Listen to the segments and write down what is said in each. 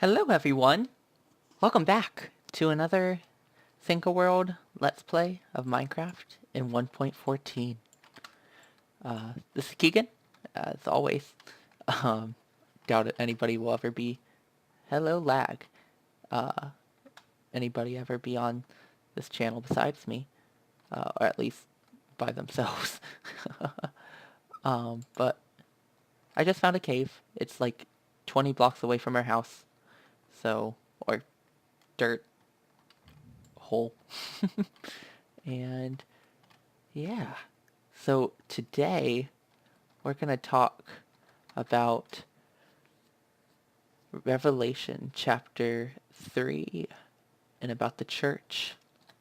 Hello everyone! Welcome back to another Think-A-World Let's Play of Minecraft in 1.14. This is Keegan, as always. Um, Doubt it anybody will ever be... Hello lag. Uh, Anybody ever be on this channel besides me, or at least by themselves. But I just found a cave. It's like 20 blocks away from our house. So, or dirt hole. And yeah, so today we're going to talk about Revelation chapter 3 and about the Church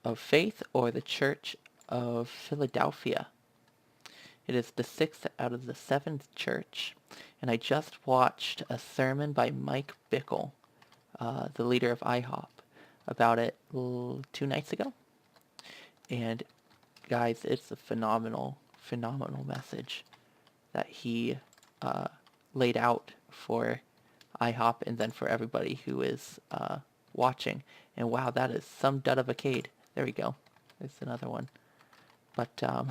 of Faith, or the Church of Philadelphia. It is the sixth out of the seventh church, and I just watched a sermon by Mike Bickle, the leader of IHOP, about it 2 nights ago. And guys, it's a phenomenal message that he laid out for IHOP and then for everybody who is watching. And wow, that is some dud of a cade. There we go. There's another one. But I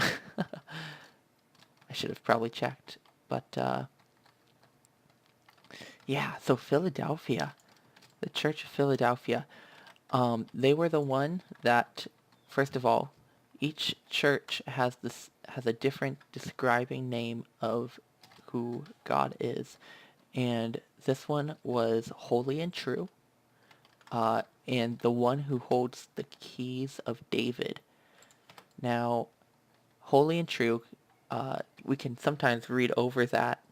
should have probably checked. But yeah, so Philadelphia, the Church of Philadelphia, they were the one that, first of all, each church has a different describing name of who God is, and this one was holy and true, and the one who holds the keys of David. Now, holy and true, we can sometimes read over that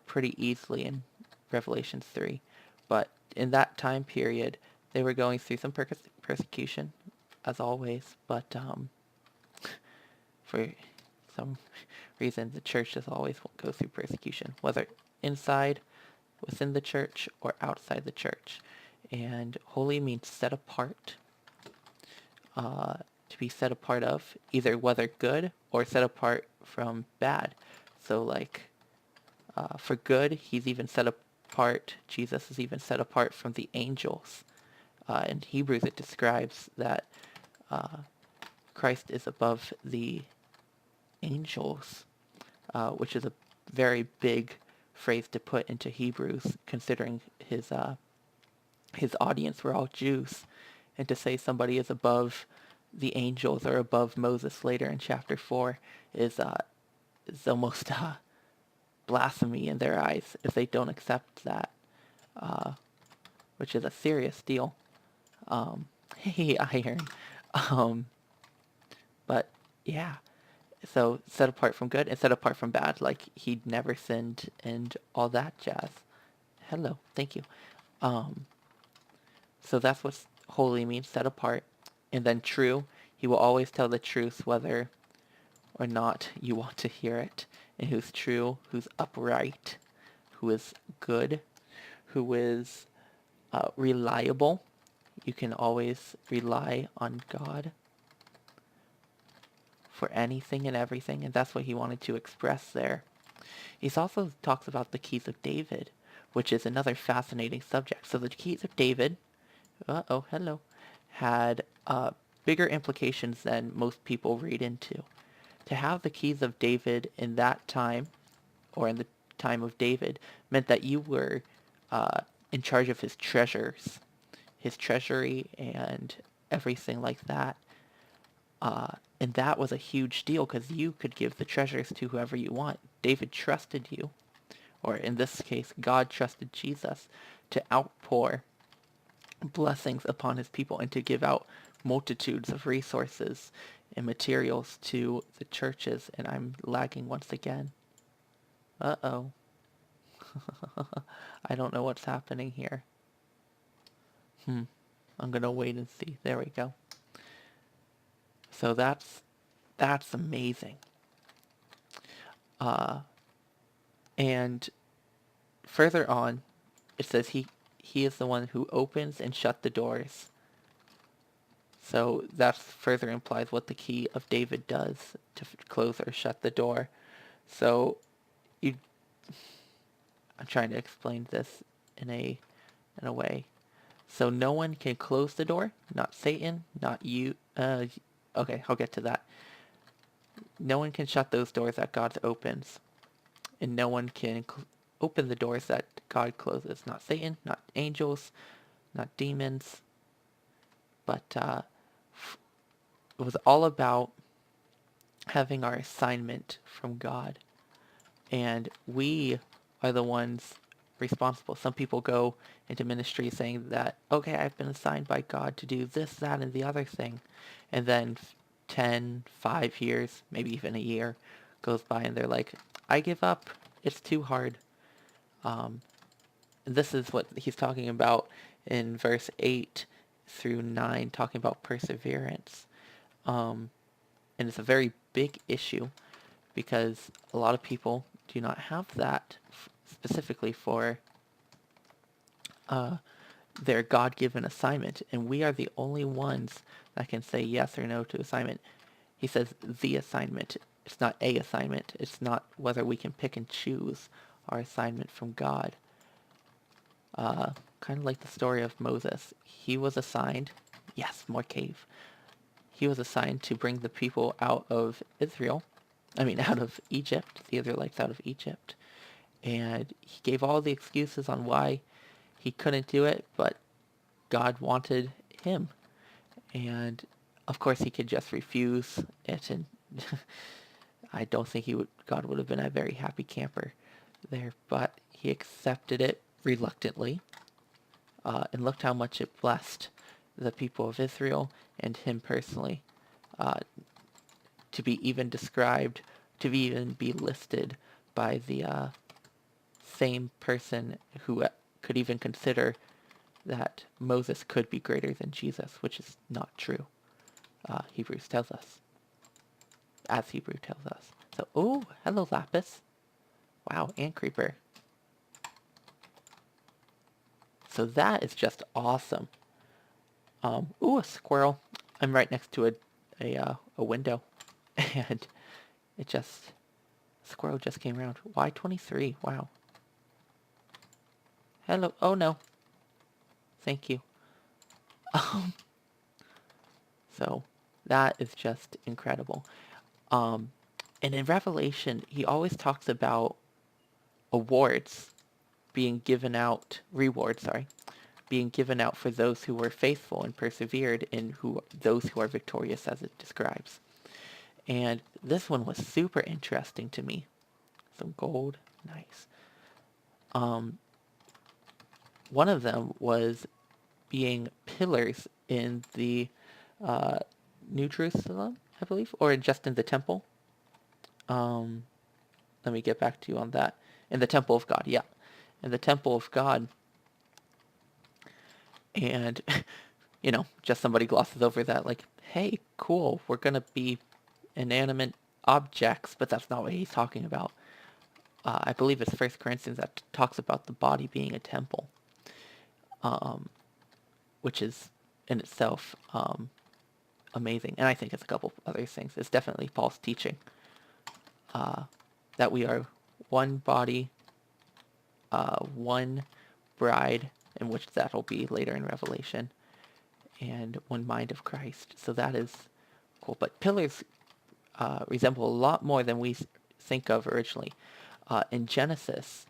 pretty easily in Revelation 3, but in that time period, they were going through some persecution, as always, but for some reason, the church just always go through persecution, whether inside, within the church, or outside the church. And holy means set apart, to be set apart of, either whether good or set apart from bad. So like, for good, he's even set apart, Jesus is even set apart from the angels. In Hebrews, it describes that Christ is above the angels, which is a very big phrase to put into Hebrews, considering his audience were all Jews, and to say somebody is above the angels or above Moses later in chapter 4 is almost blasphemy in their eyes if they don't accept that, which is a serious deal. Hey, Iron. But yeah, so set apart from good and set apart from bad, like he'd never sinned and all that jazz. Hello, thank you. So that's what holy means, set apart. And then true, he will always tell the truth whether or not you want to hear it. And who's true, who's upright, who is good, who is reliable. You can always rely on God for anything and everything, and that's what he wanted to express there. He also talks about the keys of David, which is another fascinating subject. So the keys of David, hello, had bigger implications than most people read into. To have the keys of David in that time, or in the time of David, meant that you were in charge of his treasures, his treasury, and everything like that. And that was a huge deal because you could give the treasures to whoever you want. David trusted you, or in this case, God trusted Jesus to outpour blessings upon his people and to give out multitudes of resources and materials to the churches. And I'm lagging once again. Uh-oh. I don't know what's happening here. I'm gonna wait and see. There we go. So that's amazing. And further on, it says he is the one who opens and shut the doors. So that further implies what the key of David does to close or shut the door. So I'm trying to explain this in a in a way. So no one can close the door, not Satan, not you. Okay, I'll get to that. No one can shut those doors that God opens, and no one can open the doors that God closes. Not Satan, not angels, not demons, but it was all about having our assignment from God. And we are the ones responsible. Some people go into ministry saying that, okay, I've been assigned by God to do this, that, and the other thing. And then 10, 5 years, maybe even a year goes by and they're like, I give up. It's too hard. And this is what he's talking about in verse 8 through 9, talking about perseverance. And it's a very big issue because a lot of people do not have that specifically for their God-given assignment, and we are the only ones that can say yes or no to assignment. He says the assignment. It's not a assignment. It's not whether we can pick and choose our assignment from God. Kind of like the story of Moses. He was assigned, yes, more cave. He was assigned to bring the people out of out of Egypt, the Israelites out of Egypt. And he gave all the excuses on why he couldn't do it, but God wanted him. And of course he could just refuse it, and I don't think God would have been a very happy camper there, but he accepted it reluctantly. And looked how much it blessed the people of Israel and him personally. To be even described, to even be listed by the same person who could even consider that Moses could be greater than Jesus, which is not true. Hebrews tells us. As Hebrew tells us. So, oh, hello, Lapis. Wow, and Creeper. So that is just awesome. Ooh, a squirrel. I'm right next to a window. And squirrel just came around. Y23, wow. Hello, oh no. Thank you. So that is just incredible. And in Revelation, he always talks about rewards being given out for those who were faithful and persevered, and those who are victorious, as it describes. And this one was super interesting to me. Some gold, nice. One of them was being pillars in the New Jerusalem, I believe, or just in the temple. Let me get back to you on that. In the temple of God, yeah. In the temple of God. And, just somebody glosses over that, like, hey, cool, we're going to be inanimate objects, but that's not what he's talking about. I believe it's 1 Corinthians that talks about the body being a temple, which is in itself amazing. And I think it's a couple other things. It's definitely Paul's teaching that we are one body, one bride, in which that will be later in Revelation, and one mind of Christ. So that is cool. But pillars resemble a lot more than we think of originally. In Genesis,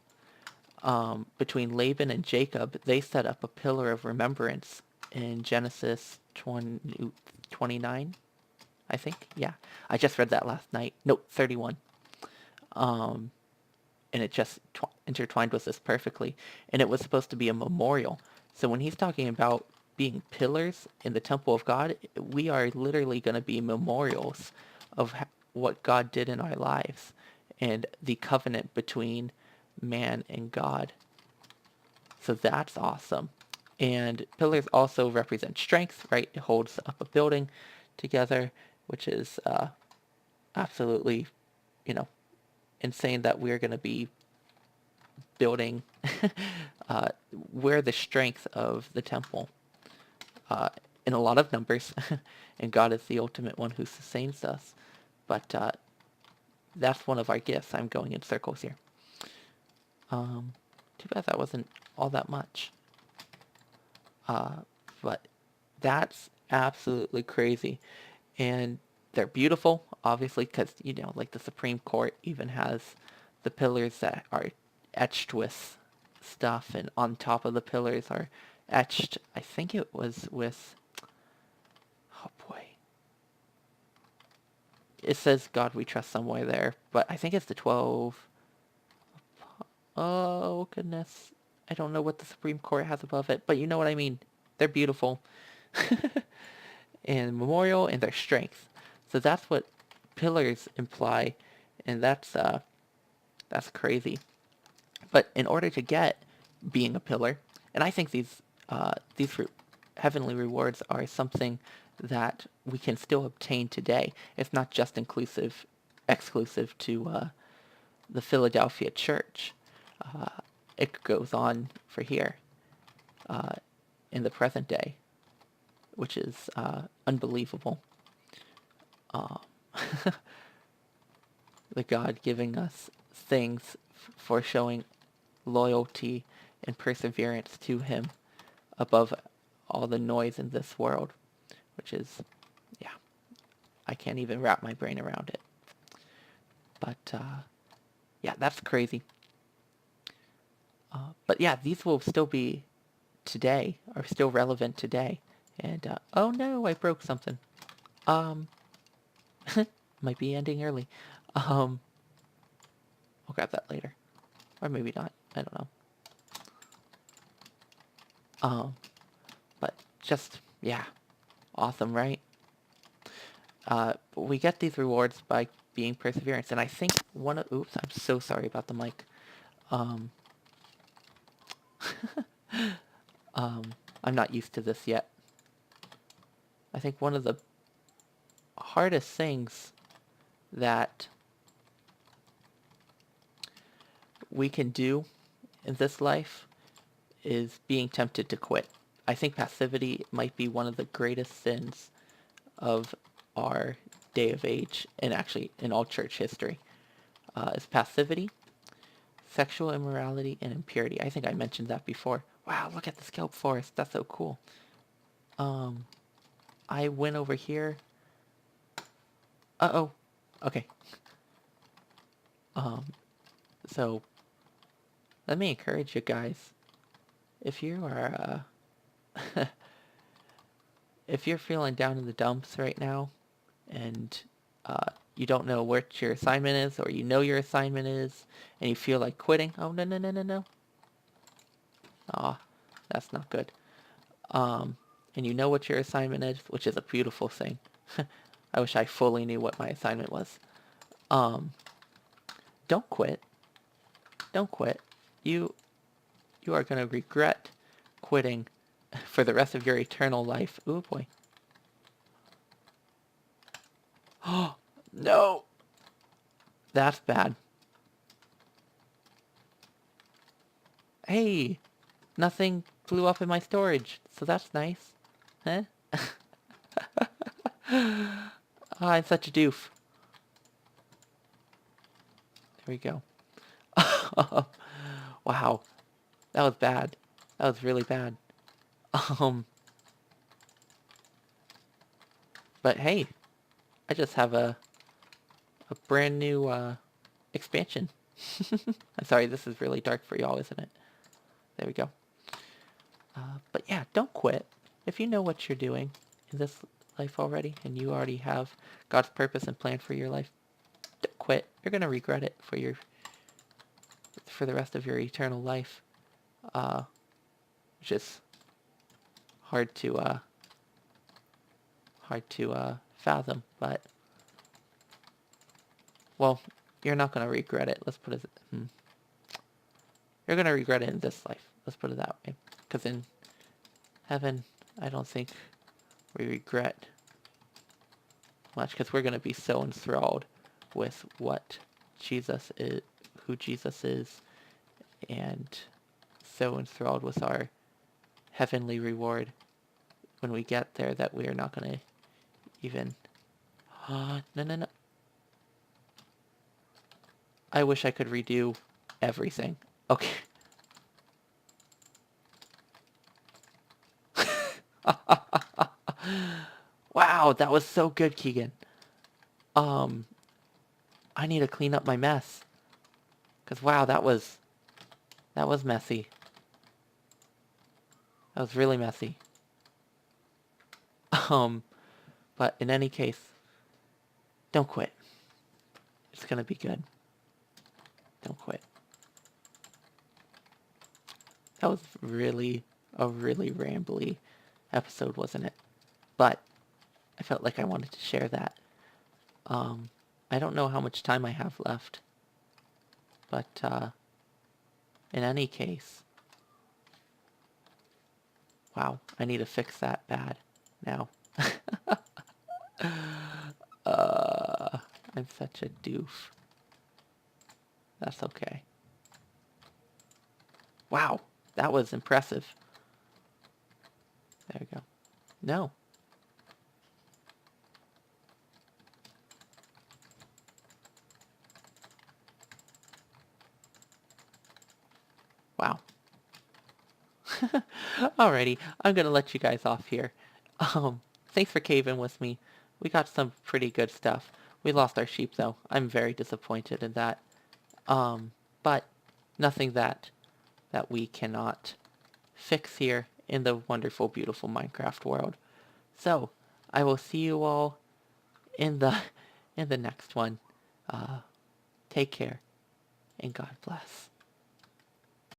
between Laban and Jacob, they set up a pillar of remembrance in Genesis 29, I think. Yeah, I just read that last night. No, 31. And it just intertwined with this perfectly. And it was supposed to be a memorial. So when he's talking about being pillars in the temple of God, we are literally going to be memorials of what God did in our lives and the covenant between man and God. So that's awesome. And pillars also represent strength, right? It holds up a building together, which is absolutely, insane that we're going to be building. We're the strength of the temple in a lot of numbers, and God is the ultimate one who sustains us. But that's one of our gifts. I'm going in circles here. Too bad that wasn't all that much. Uh, but that's absolutely crazy. And they're beautiful, obviously, because, like the Supreme Court even has the pillars that are etched with stuff, and on top of the pillars are etched, I think it was with, oh boy, it says God We Trust somewhere there, but I think it's the 12. Oh, goodness. I don't know what the Supreme Court has above it, but you know what I mean. They're beautiful. And memorial and their strength. So that's what pillars imply, and that's crazy. But in order to get being a pillar, and I think these heavenly rewards are something that we can still obtain today. It's not just exclusive to the Philadelphia church. Uh, it goes on for here in the present day, which is unbelievable. Uh, the God giving us things for showing loyalty and perseverance to Him above all the noise in this world, which is, yeah, I can't even wrap my brain around it. But, yeah, that's crazy. But yeah, these will still be today, are still relevant today. And, oh no, I broke something. Um, might be ending early. I'll grab that later. Or maybe not. I don't know. But just, yeah, awesome, right? We get these rewards by being perseverance, and I think oops, I'm so sorry about the mic. Um, I'm not used to this yet. I think one of the hardest things that we can do in this life is being tempted to quit. I think passivity might be one of the greatest sins of our day of age, and actually in all church history. Is passivity, sexual immorality, and impurity. I think I mentioned that before. Wow, look at the kelp forest. That's so cool. I went over here. Uh-oh. Okay. So let me encourage you guys. If you are, if you're feeling down in the dumps right now, and you don't know what your assignment is, or you know your assignment is, and you feel like quitting, oh, no, no, no, no, no. Aw, that's not good. And you know what your assignment is, which is a beautiful thing. I wish I fully knew what my assignment was. Don't quit. Don't quit. You are going to regret quitting for the rest of your eternal life. Ooh, boy. Oh, no. That's bad. Hey, nothing blew up in my storage, so that's nice. Huh? I'm such a doof. There we go. Wow. That was bad. That was really bad. Um, but hey, I just have a brand new expansion. I'm sorry, this is really dark for y'all, isn't it? There we go. But yeah, don't quit. If you know what you're doing in this life already, and you already have God's purpose and plan for your life, don't quit. You're gonna regret it for the rest of your eternal life, which is hard to fathom. But well, you're not gonna regret it. Let's put it. You're gonna regret it in this life. Let's put it that way. Because in heaven, I don't think we regret much, because we're gonna be so enthralled with what Jesus is, who Jesus is, and so enthralled with our heavenly reward when we get there that we are not gonna even. No, no, no. I wish I could redo everything. Okay. Wow, that was so good, Keegan. Um, I need to clean up my mess. Cause wow, that was messy. That was really messy. Um, but in any case, don't quit. It's gonna be good. Don't quit. That was really a really rambly episode, wasn't it? But I felt like I wanted to share that. Um, I don't know how much time I have left, but in any case, wow, I need to fix that bad now. uh, I'm such a doof. That's okay. Wow, that was impressive. There we go. No. Wow. Alrighty, I'm gonna let you guys off here. Thanks for caving with me. We got some pretty good stuff. We lost our sheep though. I'm very disappointed in that. But nothing that we cannot fix here in the wonderful, beautiful Minecraft world. So, I will see you all in the in the next one. Take care and God bless.